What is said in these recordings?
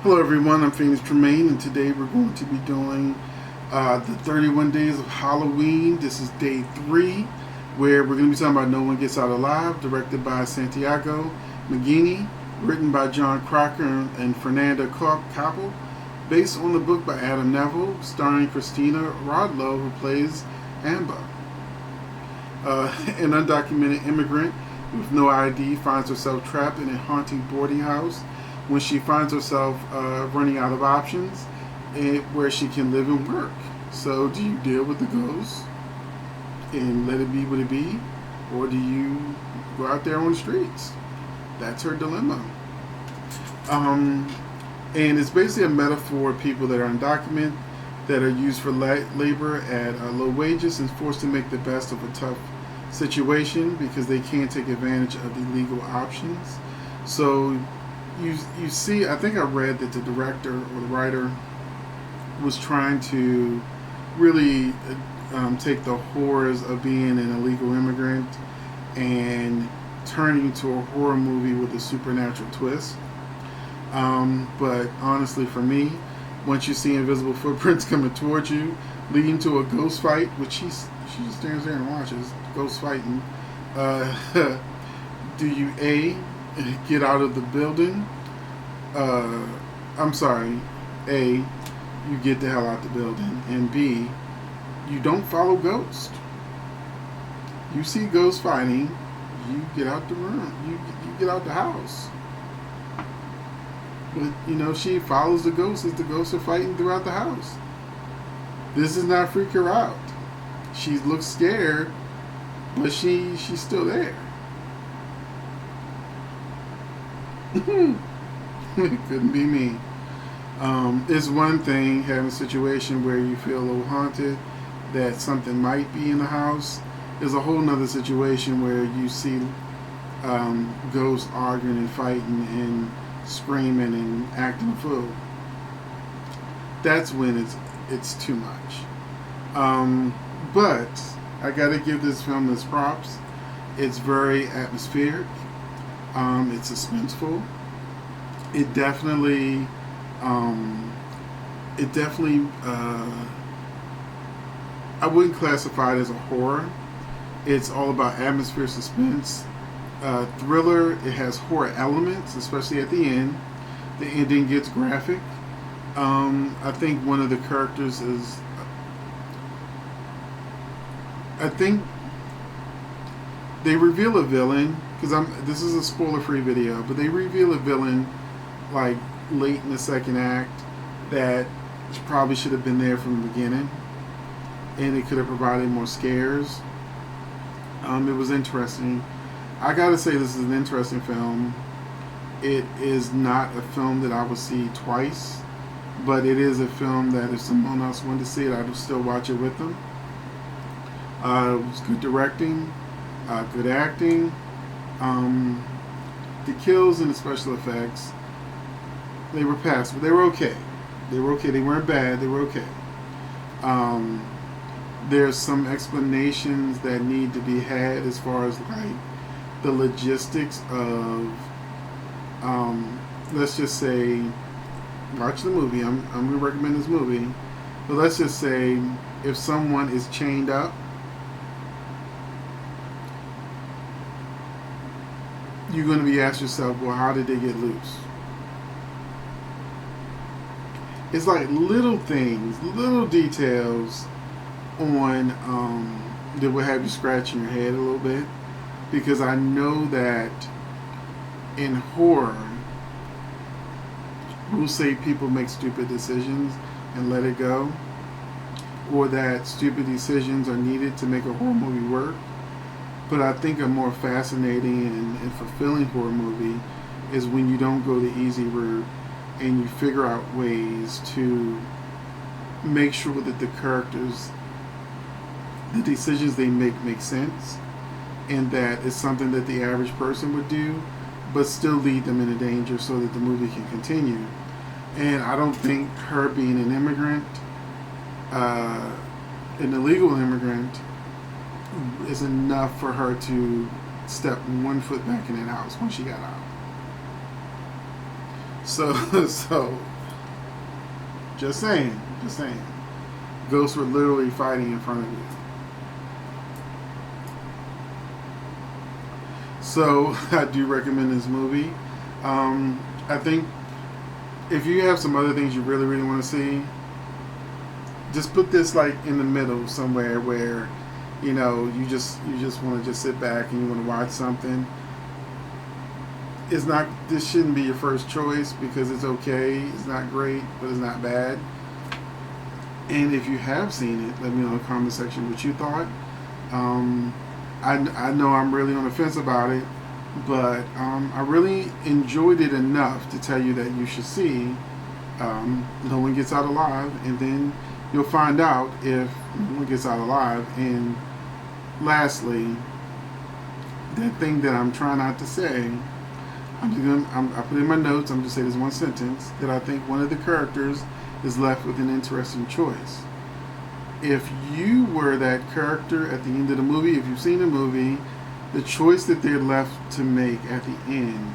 Hello everyone, I'm Phoenixtremayne, and today we're going to be doing the 31 Days of Halloween. This is day 3, where we're going to be talking about No One Gets Out Alive, directed by Santiago Magini, written by John Crocker and Fernanda Capel, based on the book by Adam Neville, starring Christina Rodlow, who plays Amber. An undocumented immigrant with no ID finds herself trapped in a haunting boarding house when she finds herself running out of options where she can live and work. So do you deal with the ghosts and let it be what it be, or do you go out there on the streets? That's her dilemma. And it's basically a metaphor of people that are undocumented, that are used for labor at low wages and forced to make the best of a tough situation because they can't take advantage of the legal options. So you see, I think I read that the director or the writer was trying to really take the horrors of being an illegal immigrant and turning into a horror movie with a supernatural twist. But honestly, for me, once you see invisible footprints coming towards you, leading to a ghost fight, which she just stands there and watches ghost fighting, do you A, get out of the building? A, you get the hell out the building, and B, you don't follow ghosts. You see ghosts fighting, you get out the room, you get out the house. But she follows the ghosts as the ghosts are fighting throughout the house. This does not freak her out. She looks scared, but she's still there. It couldn't be me. It's one thing having a situation where you feel a little haunted, that something might be in the house. There's a whole nother situation where you see ghosts arguing and fighting and screaming and acting a fool. That's when it's too much. But I gotta give this film its props. It's very atmospheric. It's suspenseful. It definitely, I wouldn't classify it as a horror. It's all about atmosphere, suspense, thriller. It has horror elements, especially at the end. The ending gets graphic. I think one of the characters is, I think they reveal a villain, because this is a spoiler-free video, but they reveal a villain like late in the second act that probably should have been there from the beginning, and it could have provided more scares. It was interesting. I gotta say, this is an interesting film. It is not a film that I would see twice, but it is a film that if someone else wanted to see it, I would still watch it with them. It was good directing, good acting. The kills and the special effects, they were passable. They were okay. They weren't bad. They were okay. There's some explanations that need to be had as far as like the logistics of, let's just say, watch the movie. I'm going to recommend this movie. But let's just say if someone is chained up, you're going to be asking yourself, well, how did they get loose? It's like little things, little details on that will have you scratching your head a little bit, because I know that in horror, we'll say people make stupid decisions and let it go, or that stupid decisions are needed to make a horror movie work. But I think a more fascinating and fulfilling horror movie is when you don't go the easy route and you figure out ways to make sure that the characters, the decisions they make sense, and that it's something that the average person would do, but still lead them into danger so that the movie can continue. And I don't think her being an immigrant, an illegal immigrant, is enough for her to step one foot back in that house when she got out. So Just saying. Just saying. Ghosts were literally fighting in front of you. So I do recommend this movie. I think if you have some other things you really, really want to see, just put this like in the middle somewhere where, you know, you just want to just sit back and you want to watch something. This shouldn't be your first choice because it's okay. It's not great, but it's not bad. And if you have seen it, let me know in the comment section what you thought. I know I'm really on the fence about it, but I really enjoyed it enough to tell you that you should see No One Gets Out Alive, and then you'll find out if no one gets out alive. And lastly, that thing that I'm trying not to say, I put in my notes, I'm just saying this one sentence, that I think one of the characters is left with an interesting choice. If you were that character at the end of the movie, if you've seen the movie, the choice that they're left to make at the end,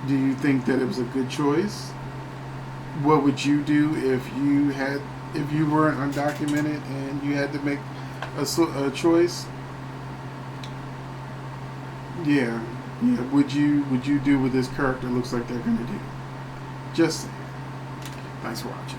do you think that it was a good choice? What would you do if you weren't undocumented and you had to make a choice? Yeah. Would you do what this character looks like they're gonna do? Just saying. Thanks for watching.